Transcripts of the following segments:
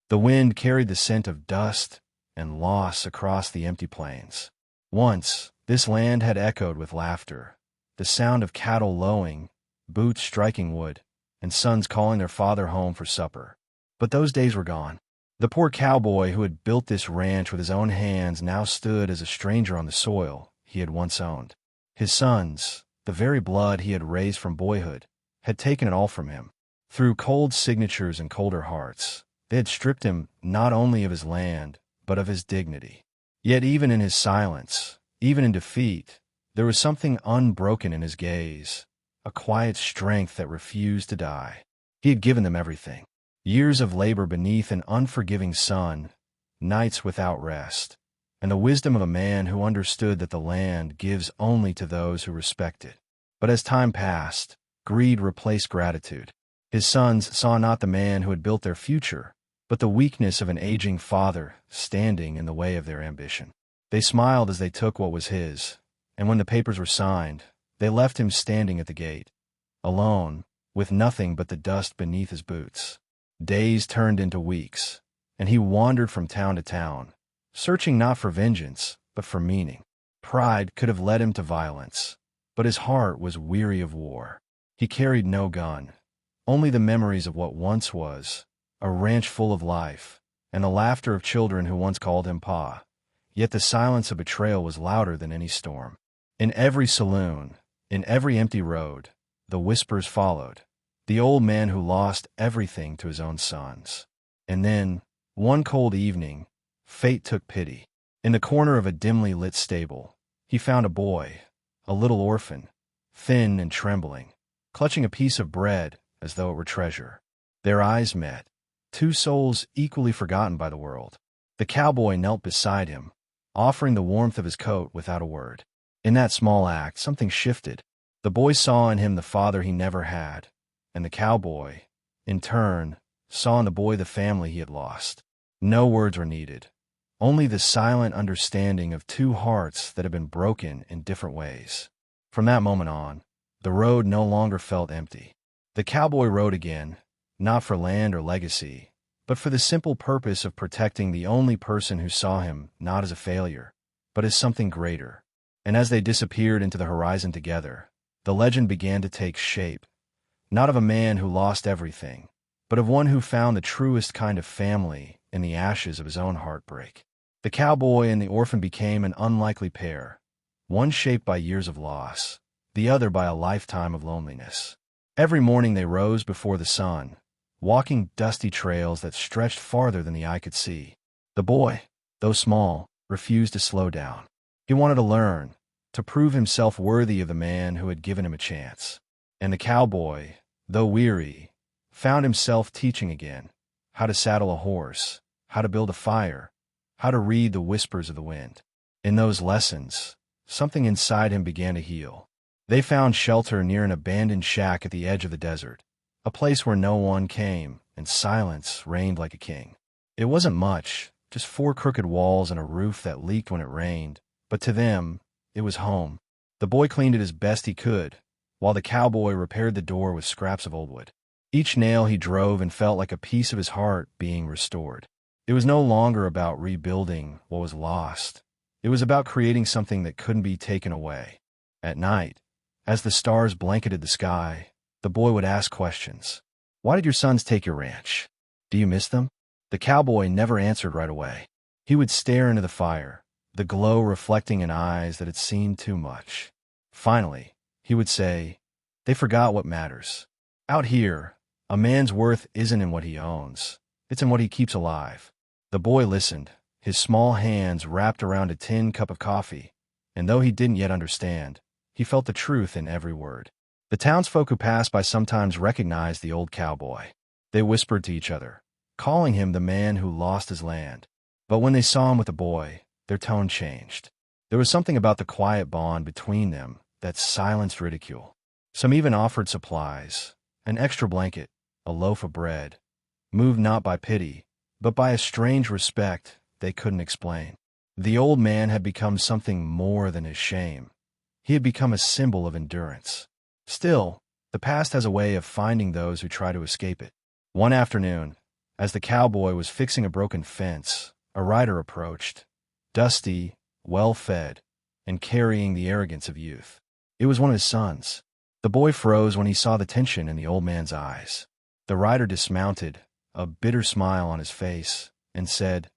The wind carried the scent of dust and loss across the empty plains. Once, this land had echoed with laughter, the sound of cattle lowing, boots striking wood, and sons calling their father home for supper. But those days were gone. The poor cowboy who had built this ranch with his own hands now stood as a stranger on the soil he had once owned. His sons, the very blood he had raised from boyhood, had taken it all from him. Through cold signatures and colder hearts, they had stripped him not only of his land, but of his dignity. Yet even in his silence, even in defeat, there was something unbroken in his gaze, a quiet strength that refused to die. He had given them everything. Years of labor beneath an unforgiving sun, nights without rest, and the wisdom of a man who understood that the land gives only to those who respect it. But as time passed, greed replaced gratitude. His sons saw not the man who had built their future, but the weakness of an aging father standing in the way of their ambition. They smiled as they took what was his, and when the papers were signed, they left him standing at the gate, alone, with nothing but the dust beneath his boots. Days turned into weeks, and he wandered from town to town, searching not for vengeance, but for meaning. Pride could have led him to violence, but his heart was weary of war. He carried no gun, only the memories of what once was, a ranch full of life, and the laughter of children who once called him Pa. Yet the silence of betrayal was louder than any storm. In every saloon, in every empty road, the whispers followed. The old man who lost everything to his own sons. And then, one cold evening, fate took pity. In the corner of a dimly lit stable, he found a boy, a little orphan, thin and trembling, clutching a piece of bread as though it were treasure. Their eyes met, two souls equally forgotten by the world. The cowboy knelt beside him, offering the warmth of his coat without a word. In that small act, something shifted. The boy saw in him the father he never had, and the cowboy, in turn, saw in the boy the family he had lost. No words were needed, only the silent understanding of two hearts that had been broken in different ways. From that moment on, the road no longer felt empty. The cowboy rode again, not for land or legacy, but for the simple purpose of protecting the only person who saw him not as a failure, but as something greater. And as they disappeared into the horizon together, the legend began to take shape, not of a man who lost everything, but of one who found the truest kind of family in the ashes of his own heartbreak. The cowboy and the orphan became an unlikely pair, one shaped by years of loss, the other by a lifetime of loneliness. Every morning they rose before the sun, walking dusty trails that stretched farther than the eye could see. The boy, though small, refused to slow down. He wanted to learn, to prove himself worthy of the man who had given him a chance. And the cowboy, though weary, found himself teaching again, how to saddle a horse, how to build a fire, how to read the whispers of the wind. In those lessons, something inside him began to heal. They found shelter near an abandoned shack at the edge of the desert, a place where no one came, and silence reigned like a king. It wasn't much, just 4 crooked walls and a roof that leaked when it rained, but to them, it was home. The boy cleaned it as best he could, while the cowboy repaired the door with scraps of old wood. Each nail he drove and felt like a piece of his heart being restored. It was no longer about rebuilding what was lost. It was about creating something that couldn't be taken away. At night, as the stars blanketed the sky, the boy would ask questions. Why did your sons take your ranch? Do you miss them? The cowboy never answered right away. He would stare into the fire, the glow reflecting in eyes that had seen too much. Finally, he would say, they forgot what matters. Out here, a man's worth isn't in what he owns. It's in what he keeps alive. The boy listened, his small hands wrapped around a tin cup of coffee, and though he didn't yet understand, he felt the truth in every word. The townsfolk who passed by sometimes recognized the old cowboy. They whispered to each other, calling him the man who lost his land. But when they saw him with the boy, their tone changed. There was something about the quiet bond between them that silenced ridicule. Some even offered supplies, an extra blanket, a loaf of bread, moved not by pity, but by a strange respect they couldn't explain. The old man had become something more than his shame. He had become a symbol of endurance. Still, the past has a way of finding those who try to escape it. One afternoon, As the cowboy was fixing a broken fence, a rider approached, dusty, well-fed, and carrying the arrogance of youth. It was one of his sons. The boy froze when he saw the tension in the old man's eyes. The rider dismounted, a bitter smile on his face, and said,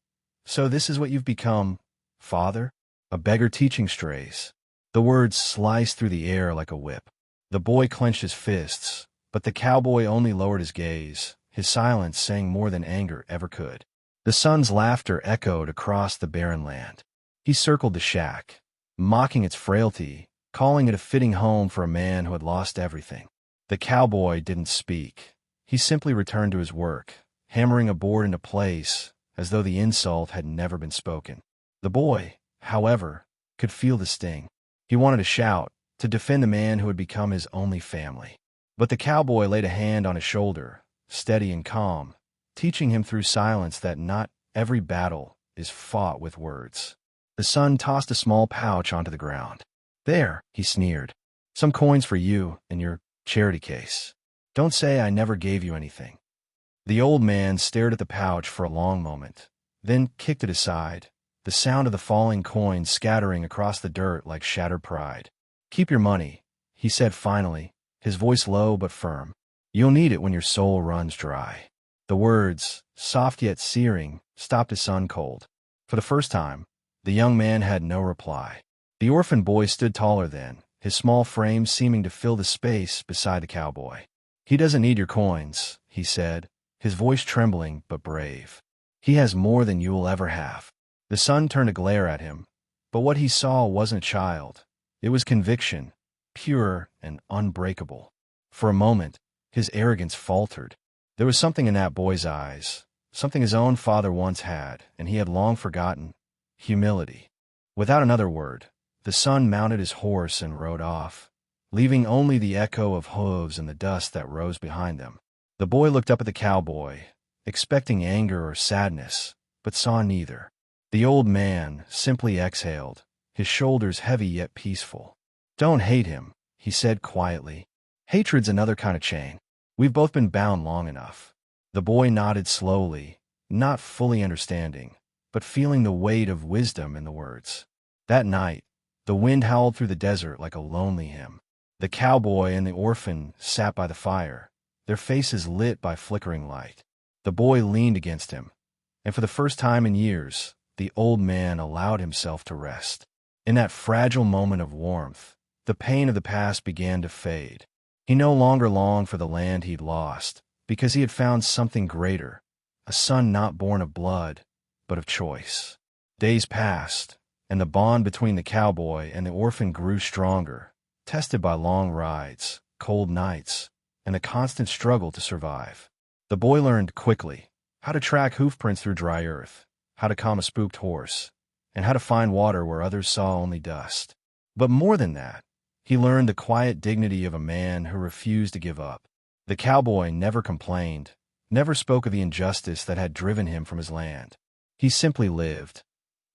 "So this is what you've become, father? A beggar teaching strays." The words sliced through the air like a whip. The boy clenched his fists, but the cowboy only lowered his gaze, his silence saying more than anger ever could. The son's laughter echoed across the barren land. He circled the shack, mocking its frailty, calling it a fitting home for a man who had lost everything. The cowboy didn't speak. He simply returned to his work, hammering a board into place as though the insult had never been spoken. The boy, however, could feel the sting. He wanted to shout, to defend the man who had become his only family. But the cowboy laid a hand on his shoulder, steady and calm, teaching him through silence that not every battle is fought with words. The son tossed a small pouch onto the ground. "There," he sneered. "Some coins for you and your charity case. Don't say I never gave you anything." The old man stared at the pouch for a long moment, then kicked it aside, the sound of the falling coins scattering across the dirt like shattered pride. "Keep your money," he said finally, his voice low but firm. "You'll need it when your soul runs dry." The words, soft yet searing, stopped his son cold. For the first time, the young man had no reply. The orphan boy stood taller then, his small frame seeming to fill the space beside the cowboy. "He doesn't need your coins," he said, his voice trembling but brave. "He has more than you will ever have." The son turned to glare at him, but what he saw wasn't a child. It was conviction, pure and unbreakable. For a moment, his arrogance faltered. There was something in that boy's eyes, something his own father once had, and he had long forgotten: humility. Without another word, the son mounted his horse and rode off, leaving only the echo of hooves and the dust that rose behind them. The boy looked up at the cowboy, expecting anger or sadness, but saw neither. The old man simply exhaled, his shoulders heavy yet peaceful. "Don't hate him," he said quietly. "Hatred's another kind of chain. We've both been bound long enough." The boy nodded slowly, not fully understanding, but feeling the weight of wisdom in the words. That night, the wind howled through the desert like a lonely hymn. The cowboy and the orphan sat by the fire, their faces lit by flickering light. The boy leaned against him, and for the first time in years, the old man allowed himself to rest. In that fragile moment of warmth, the pain of the past began to fade. He no longer longed for the land he'd lost, because he had found something greater, a son not born of blood, but of choice. Days passed, and the bond between the cowboy and the orphan grew stronger, tested by long rides, cold nights, and the constant struggle to survive. The boy learned quickly how to track hoofprints through dry earth, how to calm a spooked horse, and how to find water where others saw only dust. But more than that, he learned the quiet dignity of a man who refused to give up. The cowboy never complained, never spoke of the injustice that had driven him from his land. He simply lived.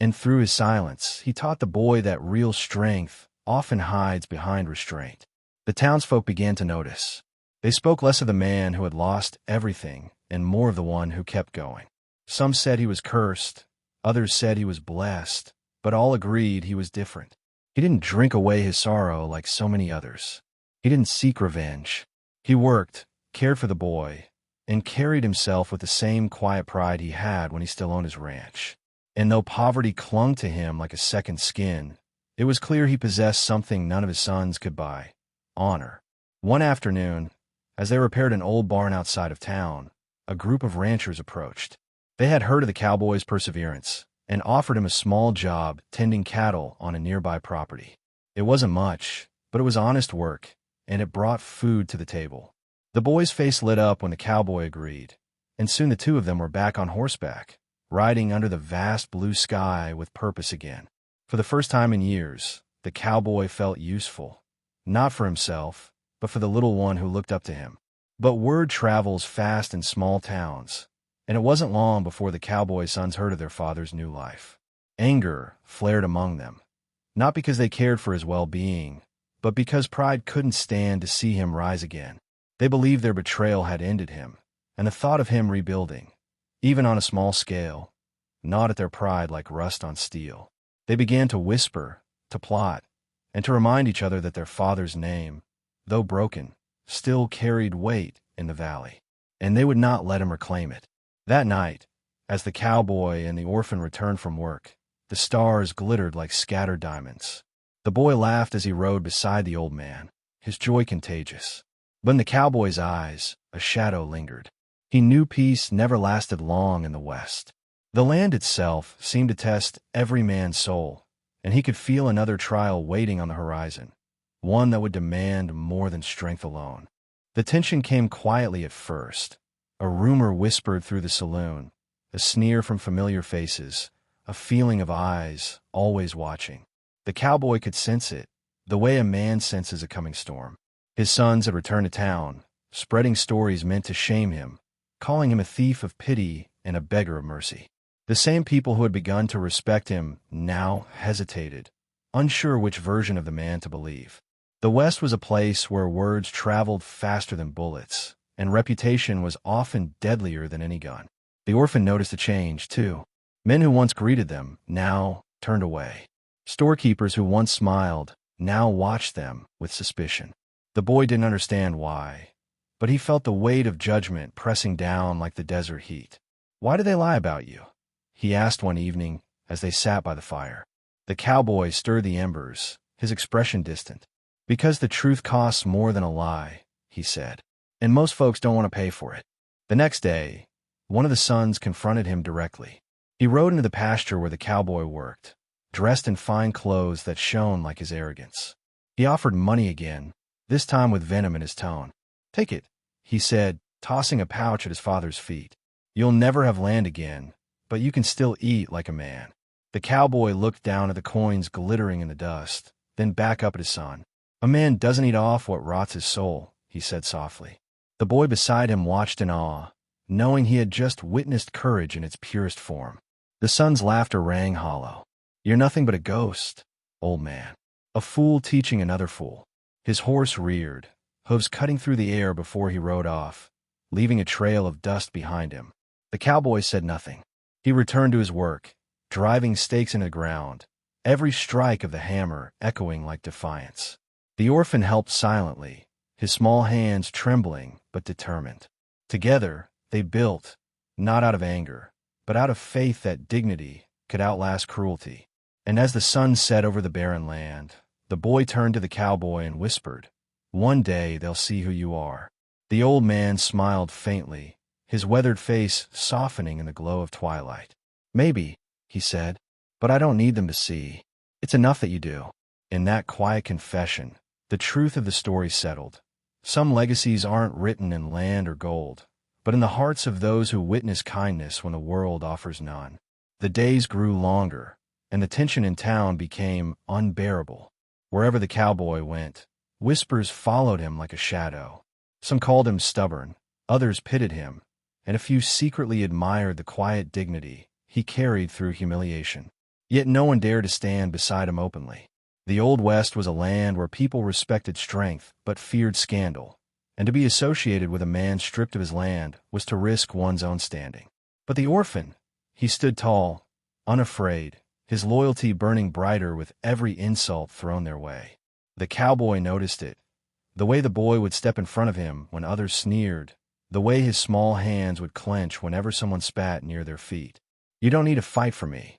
And through his silence, he taught the boy that real strength often hides behind restraint. The townsfolk began to notice. They spoke less of the man who had lost everything and more of the one who kept going. Some said he was cursed, others said he was blessed, but all agreed he was different. He didn't drink away his sorrow like so many others. He didn't seek revenge. He worked, cared for the boy, and carried himself with the same quiet pride he had when he still owned his ranch. And though poverty clung to him like a second skin, it was clear he possessed something none of his sons could buy: honor. One afternoon, as they repaired an old barn outside of town, a group of ranchers approached. They had heard of the cowboy's perseverance and offered him a small job tending cattle on a nearby property. It wasn't much, but it was honest work, and it brought food to the table. The boy's face lit up when the cowboy agreed, and soon the two of them were back on horseback, riding under the vast blue sky with purpose again. For the first time in years, the cowboy felt useful, not for himself, but for the little one who looked up to him. But word travels fast in small towns, and it wasn't long before the cowboy sons heard of their father's new life. Anger flared among them, not because they cared for his well-being, but because pride couldn't stand to see him rise again. They believed their betrayal had ended him, and the thought of him rebuilding, even on a small scale, gnawed at their pride like rust on steel. They began to whisper, to plot, and to remind each other that their father's name, though broken, still carried weight in the valley, and they would not let him reclaim it. That night, as the cowboy and the orphan returned from work, the stars glittered like scattered diamonds. The boy laughed as he rode beside the old man, his joy contagious. But in the cowboy's eyes, a shadow lingered. He knew peace never lasted long in the West. The land itself seemed to test every man's soul, and he could feel another trial waiting on the horizon, one that would demand more than strength alone. The tension came quietly at first. A rumor whispered through the saloon, a sneer from familiar faces, a feeling of eyes always watching. The cowboy could sense it, the way a man senses a coming storm. His sons had returned to town, spreading stories meant to shame him, calling him a thief of pity and a beggar of mercy. The same people who had begun to respect him now hesitated, unsure which version of the man to believe. The West was a place where words traveled faster than bullets, and reputation was often deadlier than any gun. The orphan noticed a change, too. Men who once greeted them now turned away. Storekeepers who once smiled now watched them with suspicion. The boy didn't understand why, but he felt the weight of judgment pressing down like the desert heat. "Why do they lie about you?" he asked one evening as they sat by the fire. The cowboy stirred the embers, his expression distant. "Because the truth costs more than a lie," he said, "and most folks don't want to pay for it." The next day, one of the sons confronted him directly. He rode into the pasture where the cowboy worked, dressed in fine clothes that shone like his arrogance. He offered money again, this time with venom in his tone. "Take it," he said, tossing a pouch at his father's feet. "You'll never have land again, but you can still eat like a man." The cowboy looked down at the coins glittering in the dust, then back up at his son. "A man doesn't eat off what rots his soul," he said softly. The boy beside him watched in awe, knowing he had just witnessed courage in its purest form. The son's laughter rang hollow. "You're nothing but a ghost, old man. A fool teaching another fool." His horse reared, hooves cutting through the air before he rode off, leaving a trail of dust behind him. The cowboy said nothing. He returned to his work, driving stakes into the ground, every strike of the hammer echoing like defiance. The orphan helped silently, his small hands trembling but determined. Together, they built, not out of anger, but out of faith that dignity could outlast cruelty. And as the sun set over the barren land, the boy turned to the cowboy and whispered, "One day they'll see who you are." The old man smiled faintly, his weathered face softening in the glow of twilight. "Maybe," he said, "but I don't need them to see. It's enough that you do." In that quiet confession, the truth of the story settled. Some legacies aren't written in land or gold, but in the hearts of those who witness kindness when the world offers none. The days grew longer, and the tension in town became unbearable. Wherever the cowboy went, whispers followed him like a shadow. Some called him stubborn, others pitied him, and a few secretly admired the quiet dignity he carried through humiliation. Yet no one dared to stand beside him openly. The Old West was a land where people respected strength but feared scandal, and to be associated with a man stripped of his land was to risk one's own standing. But the orphan, he stood tall, unafraid, his loyalty burning brighter with every insult thrown their way. The cowboy noticed it, the way the boy would step in front of him when others sneered, the way his small hands would clench whenever someone spat near their feet. "You don't need to fight for me,"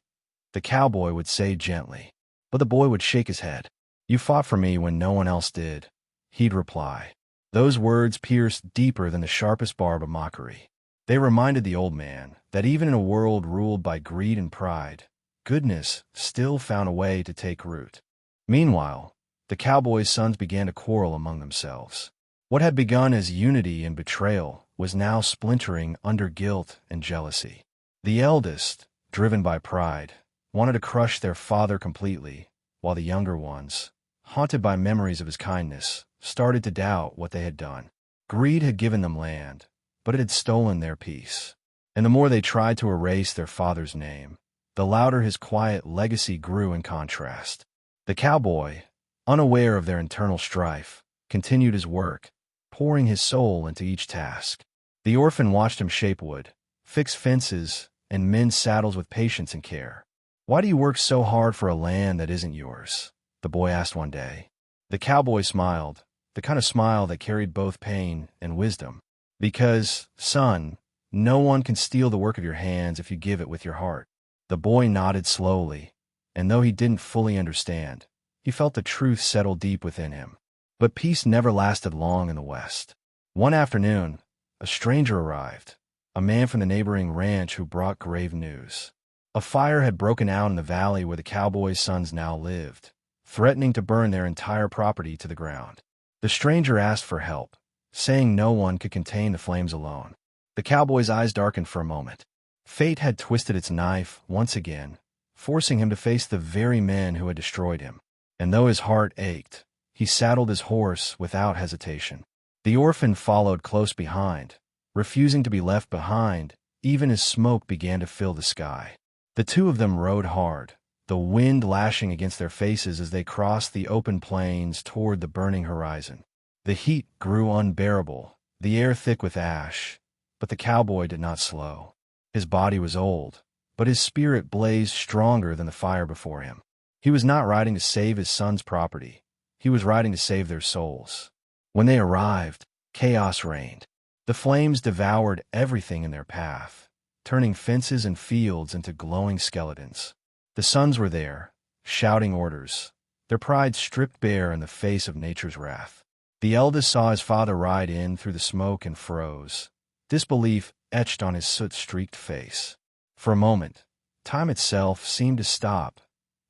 the cowboy would say gently. But the boy would shake his head. "You fought for me when no one else did," he'd reply. Those words pierced deeper than the sharpest barb of mockery. They reminded the old man that even in a world ruled by greed and pride, goodness still found a way to take root. Meanwhile, the cowboy's sons began to quarrel among themselves. What had begun as unity and betrayal was now splintering under guilt and jealousy. The eldest, driven by pride, wanted to crush their father completely, while the younger ones, haunted by memories of his kindness, started to doubt what they had done. Greed had given them land, but it had stolen their peace. And the more they tried to erase their father's name, the louder his quiet legacy grew in contrast. The cowboy, unaware of their internal strife, continued his work, pouring his soul into each task. The orphan watched him shape wood, fix fences, and mend saddles with patience and care. Why do you work so hard for a land that isn't yours? The boy asked one day. The cowboy smiled, the kind of smile that carried both pain and wisdom. Because, son, no one can steal the work of your hands if you give it with your heart. The boy nodded slowly, and though he didn't fully understand, he felt the truth settle deep within him. But peace never lasted long in the West. One afternoon, a stranger arrived, a man from the neighboring ranch who brought grave news. A fire had broken out in the valley where the cowboy's sons now lived, threatening to burn their entire property to the ground. The stranger asked for help, saying no one could contain the flames alone. The cowboy's eyes darkened for a moment. Fate had twisted its knife once again, forcing him to face the very men who had destroyed him. And though his heart ached, he saddled his horse without hesitation. The orphan followed close behind, refusing to be left behind, even as smoke began to fill the sky. The two of them rode hard, the wind lashing against their faces as they crossed the open plains toward the burning horizon. The heat grew unbearable, the air thick with ash, but the cowboy did not slow. His body was old, but his spirit blazed stronger than the fire before him. He was not riding to save his son's property. He was riding to save their souls. When they arrived, chaos reigned. The flames devoured everything in their path, turning fences and fields into glowing skeletons. The sons were there, shouting orders, their pride stripped bare in the face of nature's wrath. The eldest saw his father ride in through the smoke and froze, disbelief etched on his soot-streaked face. For a moment, time itself seemed to stop,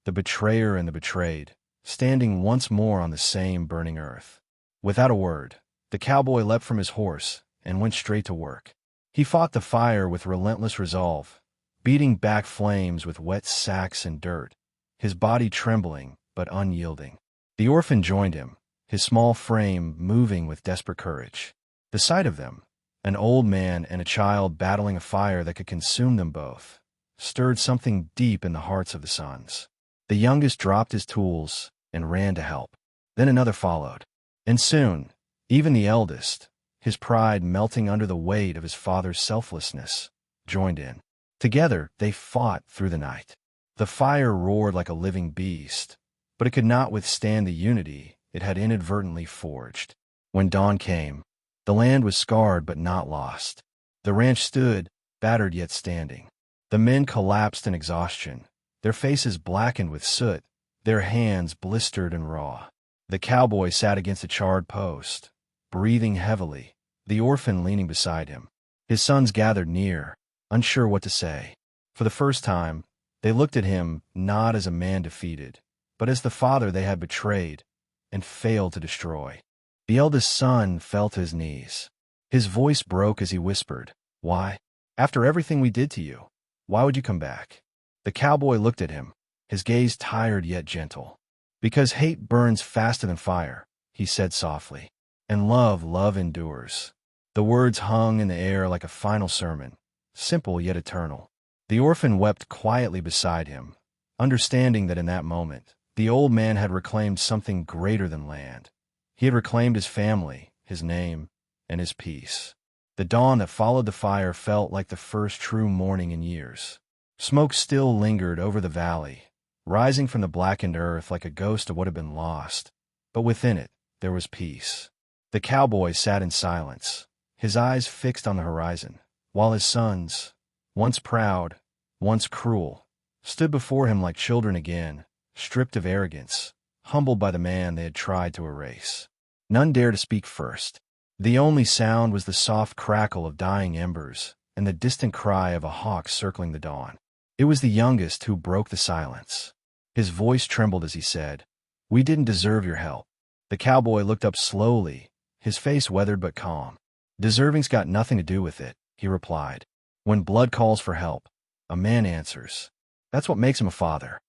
the betrayer and the betrayed, standing once more on the same burning earth. Without a word, the cowboy leapt from his horse and went straight to work. He fought the fire with relentless resolve, beating back flames with wet sacks and dirt, his body trembling but unyielding. The orphan joined him, his small frame moving with desperate courage. The sight of them, an old man and a child battling a fire that could consume them both, stirred something deep in the hearts of the sons. The youngest dropped his tools and ran to help. Then another followed. And soon, even the eldest, his pride melting under the weight of his father's selflessness, joined in. Together, they fought through the night. The fire roared like a living beast, but it could not withstand the unity it had inadvertently forged. When dawn came, the land was scarred but not lost. The ranch stood, battered yet standing. The men collapsed in exhaustion, their faces blackened with soot, their hands blistered and raw. The cowboy sat against a charred post, breathing heavily, the orphan leaning beside him. His sons gathered near, unsure what to say. For the first time, they looked at him not as a man defeated, but as the father they had betrayed and failed to destroy. The eldest son fell to his knees. His voice broke as he whispered, "Why? After everything we did to you, why would you come back?" The cowboy looked at him, his gaze tired yet gentle. "Because hate burns faster than fire," he said softly, "and love endures." The words hung in the air like a final sermon, simple yet eternal. The orphan wept quietly beside him, understanding that in that moment, the old man had reclaimed something greater than land. He had reclaimed his family, his name, and his peace. The dawn that followed the fire felt like the first true morning in years. Smoke still lingered over the valley, rising from the blackened earth like a ghost of what had been lost, but within it there was peace. The cowboy sat in silence, his eyes fixed on the horizon, while his sons, once proud, once cruel, stood before him like children again, stripped of arrogance, humbled by the man they had tried to erase. None dared to speak first. The only sound was the soft crackle of dying embers and the distant cry of a hawk circling the dawn. It was the youngest who broke the silence. His voice trembled as he said, "We didn't deserve your help." The cowboy looked up slowly, his face weathered but calm. "Deserving's got nothing to do with it," he replied. "When blood calls for help, a man answers. That's what makes him a father."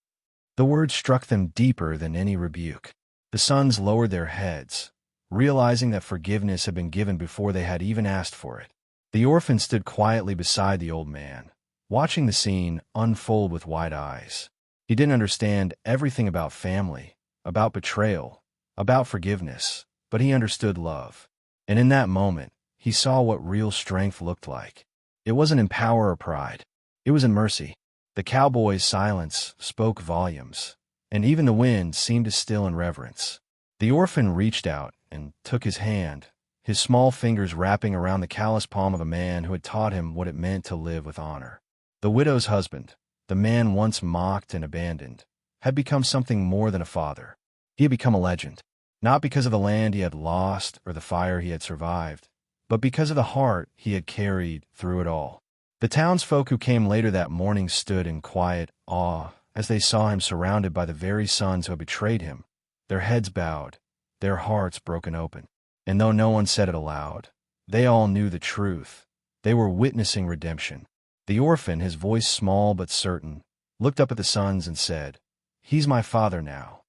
The words struck them deeper than any rebuke. The sons lowered their heads, realizing that forgiveness had been given before they had even asked for it. The orphan stood quietly beside the old man, watching the scene unfold with wide eyes. He didn't understand everything about family, about betrayal, about forgiveness, but he understood love. And in that moment, he saw what real strength looked like. It wasn't in power or pride. It was in mercy. The cowboy's silence spoke volumes, and even the wind seemed to still in reverence. The orphan reached out and took his hand, his small fingers wrapping around the calloused palm of a man who had taught him what it meant to live with honor. The widow's husband, the man once mocked and abandoned, had become something more than a father. He had become a legend, not because of the land he had lost or the fire he had survived, but because of the heart he had carried through it all. The townsfolk who came later that morning stood in quiet awe as they saw him surrounded by the very sons who had betrayed him, their heads bowed, their hearts broken open. And though no one said it aloud, they all knew the truth. They were witnessing redemption. The orphan, his voice small but certain, looked up at the sons and said, "He's my father now."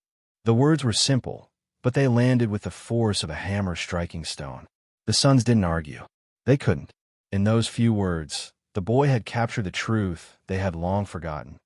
The words were simple, but they landed with the force of a hammer striking stone. The sons didn't argue. They couldn't. In those few words, the boy had captured the truth they had long forgotten.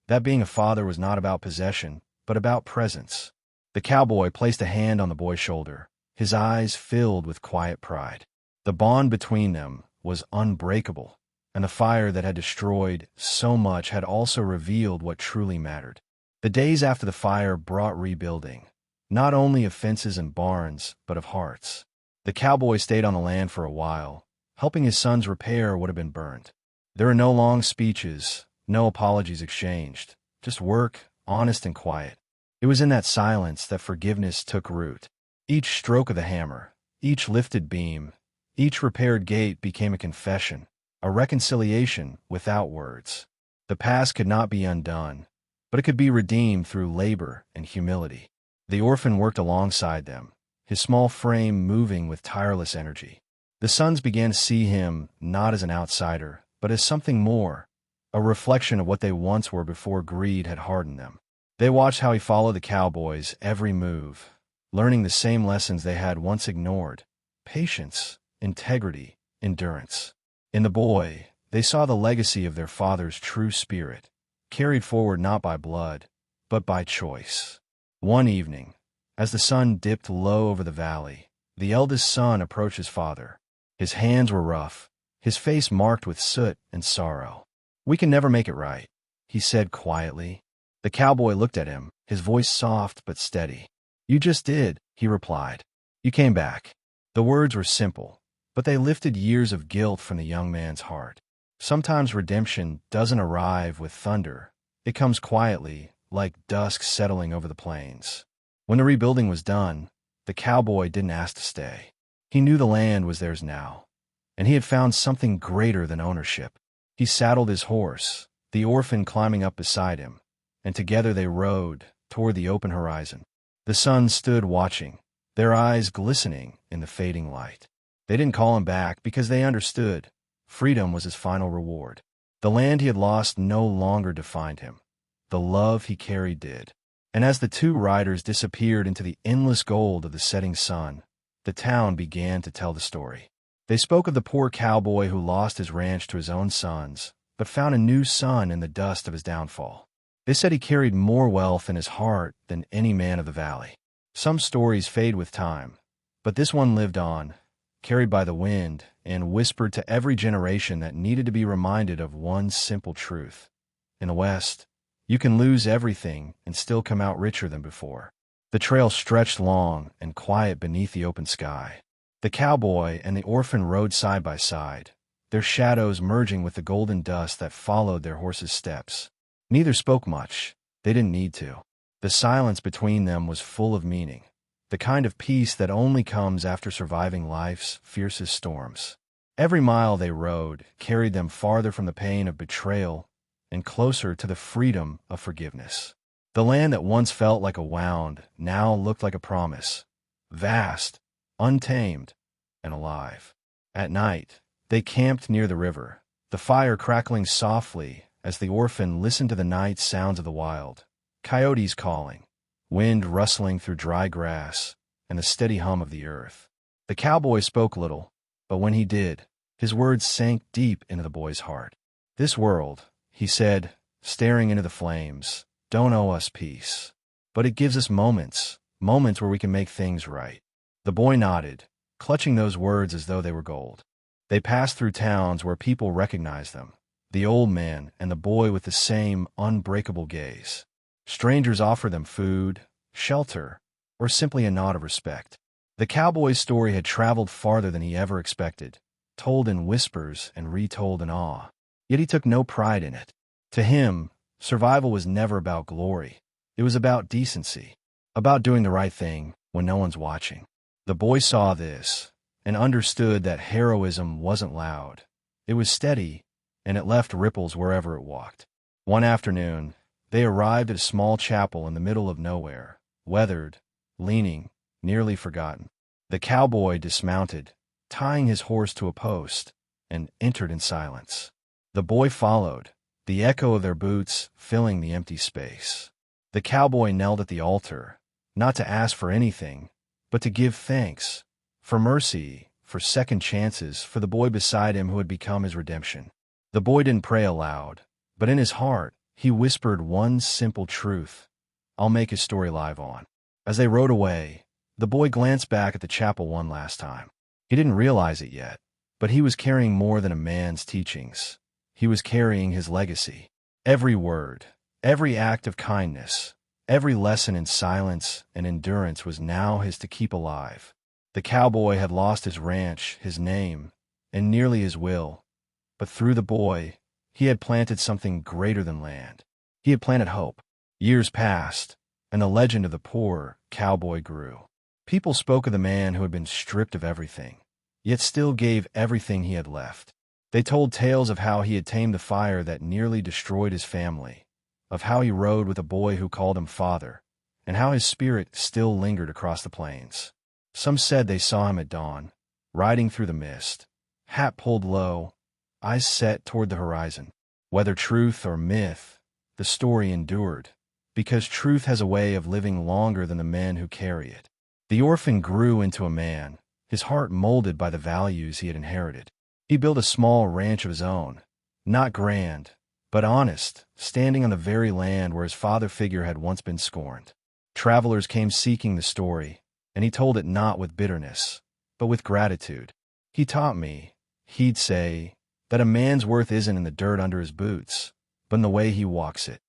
That being a father was not about possession, but about presence. The cowboy placed a hand on the boy's shoulder, his eyes filled with quiet pride. The bond between them was unbreakable, and the fire that had destroyed so much had also revealed what truly mattered. The days after the fire brought rebuilding, not only of fences and barns, but of hearts. The cowboy stayed on the land for a while, helping his sons repair what had been burned. There were no long speeches, no apologies exchanged, just work, honest and quiet. It was in that silence that forgiveness took root. Each stroke of the hammer, each lifted beam, each repaired gate became a confession, a reconciliation without words. The past could not be undone, but it could be redeemed through labor and humility. The orphan worked alongside them, his small frame moving with tireless energy. The sons began to see him not as an outsider, but as something more, a reflection of what they once were before greed had hardened them. They watched how he followed the cowboy's every move, learning the same lessons they had once ignored: patience, integrity, endurance. In the boy, they saw the legacy of their father's true spirit, carried forward not by blood, but by choice. One evening, as the sun dipped low over the valley, the eldest son approached his father. His hands were rough, his face marked with soot and sorrow. "We can never make it right," he said quietly. The cowboy looked at him, his voice soft but steady. "You just did," he replied. "You came back." The words were simple, but they lifted years of guilt from the young man's heart. Sometimes redemption doesn't arrive with thunder. It comes quietly, like dusk settling over the plains. When the rebuilding was done, the cowboy didn't ask to stay. He knew the land was theirs now, and he had found something greater than ownership. He saddled his horse, the orphan climbing up beside him, and together they rode toward the open horizon. The sons stood watching, their eyes glistening in the fading light. They didn't call him back because they understood freedom was his final reward. The land he had lost no longer defined him. The love he carried did. And as the two riders disappeared into the endless gold of the setting sun, the town began to tell the story. They spoke of the poor cowboy who lost his ranch to his own sons, but found a new son in the dust of his downfall. They said he carried more wealth in his heart than any man of the valley. Some stories fade with time, but this one lived on, carried by the wind, and whispered to every generation that needed to be reminded of one simple truth. In the West, you can lose everything and still come out richer than before. The trail stretched long and quiet beneath the open sky. The cowboy and the orphan rode side by side, their shadows merging with the golden dust that followed their horses' steps. Neither spoke much. They didn't need to. The silence between them was full of meaning, the kind of peace that only comes after surviving life's fiercest storms. Every mile they rode carried them farther from the pain of betrayal and closer to the freedom of forgiveness. The land that once felt like a wound now looked like a promise, vast, untamed, and alive. At night, they camped near the river, the fire crackling softly as the orphan listened to the night sounds of the wild, coyotes calling, wind rustling through dry grass, and the steady hum of the earth. The cowboy spoke little, but when he did, his words sank deep into the boy's heart. "This world," he said, staring into the flames, "don't owe us peace, but it gives us moments where we can make things right." The boy nodded, clutching those words as though they were gold. They passed through towns where people recognized them, the old man and the boy with the same unbreakable gaze. Strangers offered them food, shelter, or simply a nod of respect. The cowboy's story had traveled farther than he ever expected, told in whispers and retold in awe. Yet he took no pride in it. To him, survival was never about glory. It was about decency, about doing the right thing when no one's watching. The boy saw this and understood that heroism wasn't loud. It was steady, and it left ripples wherever it walked. One afternoon, they arrived at a small chapel in the middle of nowhere, weathered, leaning, nearly forgotten. The cowboy dismounted, tying his horse to a post, and entered in silence. The boy followed, the echo of their boots filling the empty space. The cowboy knelt at the altar, not to ask for anything, but to give thanks, for mercy, for second chances, for the boy beside him who had become his redemption. The boy didn't pray aloud, but in his heart, he whispered one simple truth: I'll make his story live on. As they rode away, the boy glanced back at the chapel one last time. He didn't realize it yet, but he was carrying more than a man's teachings. He was carrying his legacy. Every word, every act of kindness, every lesson in silence and endurance was now his to keep alive. The cowboy had lost his ranch, his name, and nearly his will, but through the boy, he had planted something greater than land. He had planted hope. Years passed, and the legend of the poor cowboy grew. People spoke of the man who had been stripped of everything, yet still gave everything he had left. They told tales of how he had tamed the fire that nearly destroyed his family, of how he rode with a boy who called him father, and how his spirit still lingered across the plains. Some said they saw him at dawn, riding through the mist, hat pulled low, eyes set toward the horizon. Whether truth or myth, the story endured, because truth has a way of living longer than the men who carry it. The orphan grew into a man, his heart molded by the values he had inherited. He built a small ranch of his own, not grand, but honest, standing on the very land where his father figure had once been scorned. Travelers came seeking the story, and he told it not with bitterness, but with gratitude. He taught me, he'd say, that a man's worth isn't in the dirt under his boots, but in the way he walks it.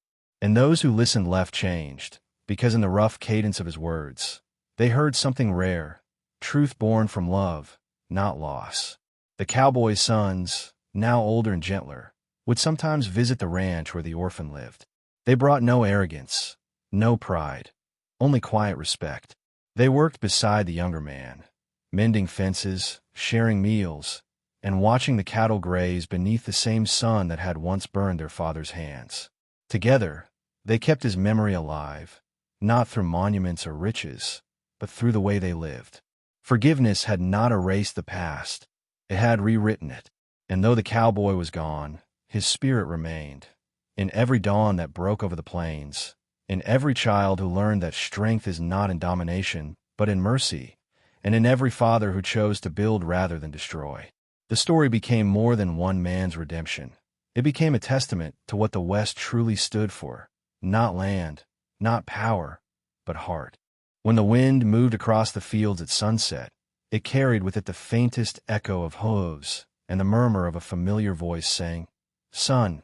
And those who listened left changed, because in the rough cadence of his words, they heard something rare, truth born from love, not loss. The cowboy's sons, now older and gentler, would sometimes visit the ranch where the orphan lived. They brought no arrogance, no pride, only quiet respect. They worked beside the younger man, mending fences, sharing meals, and watching the cattle graze beneath the same sun that had once burned their father's hands. Together, they kept his memory alive, not through monuments or riches, but through the way they lived. Forgiveness had not erased the past, it had rewritten it. And though the cowboy was gone, his spirit remained. In every dawn that broke over the plains, in every child who learned that strength is not in domination, but in mercy, and in every father who chose to build rather than destroy. The story became more than one man's redemption. It became a testament to what the West truly stood for: not land, not power, but heart. When the wind moved across the fields at sunset, it carried with it the faintest echo of hooves and the murmur of a familiar voice saying, "Son,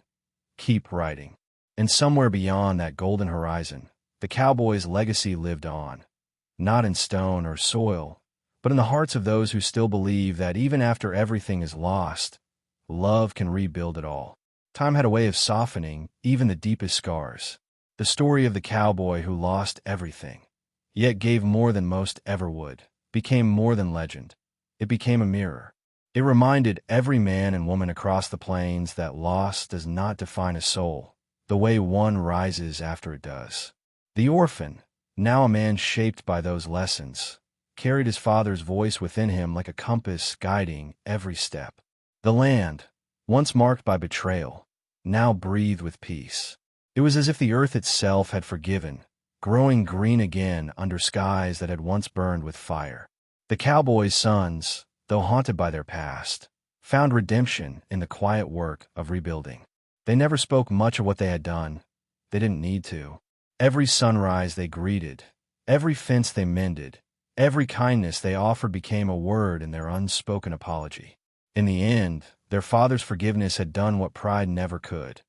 keep riding." And somewhere beyond that golden horizon, the cowboy's legacy lived on, not in stone or soil, but in the hearts of those who still believe that even after everything is lost, love can rebuild it all. Time had a way of softening even the deepest scars. The story of the cowboy who lost everything, yet gave more than most ever would, became more than legend. It became a mirror. It reminded every man and woman across the plains that loss does not define a soul, the way one rises after it does. The orphan, now a man shaped by those lessons, carried his father's voice within him like a compass guiding every step. The land, once marked by betrayal, now breathed with peace. It was as if the earth itself had forgiven, growing green again under skies that had once burned with fire. The cowboy's sons, though haunted by their past, found redemption in the quiet work of rebuilding. They never spoke much of what they had done. They didn't need to. Every sunrise they greeted, every fence they mended, every kindness they offered became a word in their unspoken apology. In the end, their father's forgiveness had done what pride never could.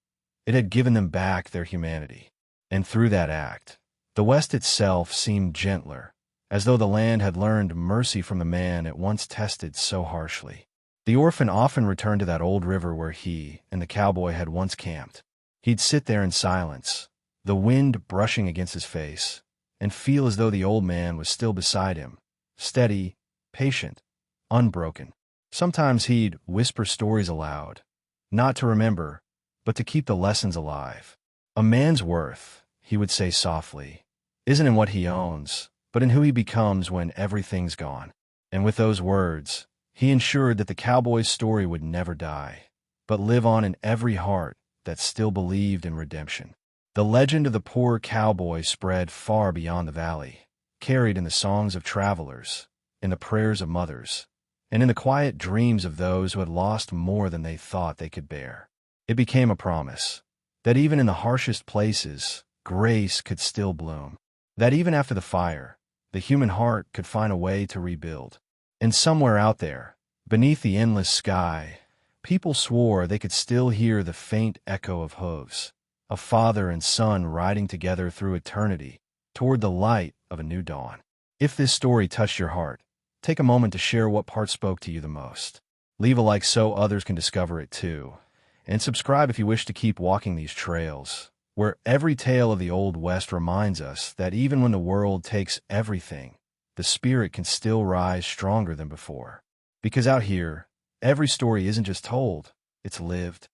It had given them back their humanity. And through that act, the West itself seemed gentler, as though the land had learned mercy from the man it once tested so harshly. The orphan often returned to that old river where he and the cowboy had once camped. He'd sit there in silence, the wind brushing against his face, and feel as though the old man was still beside him, steady, patient, unbroken. Sometimes he'd whisper stories aloud, not to remember, but to keep the lessons alive. A man's worth, he would say softly, isn't in what he owns, but in who he becomes when everything's gone. And with those words, he ensured that the cowboy's story would never die, but live on in every heart that still believed in redemption. The legend of the poor cowboy spread far beyond the valley, carried in the songs of travelers, in the prayers of mothers, and in the quiet dreams of those who had lost more than they thought they could bear. It became a promise that even in the harshest places, grace could still bloom, that even after the fire, the human heart could find a way to rebuild. And somewhere out there, beneath the endless sky, people swore they could still hear the faint echo of hooves, a father and son riding together through eternity toward the light of a new dawn. If this story touched your heart, take a moment to share what part spoke to you the most. Leave a like so others can discover it too, and subscribe if you wish to keep walking these trails, where every tale of the Old West reminds us that even when the world takes everything, the spirit can still rise stronger than before. Because out here, every story isn't just told, it's lived.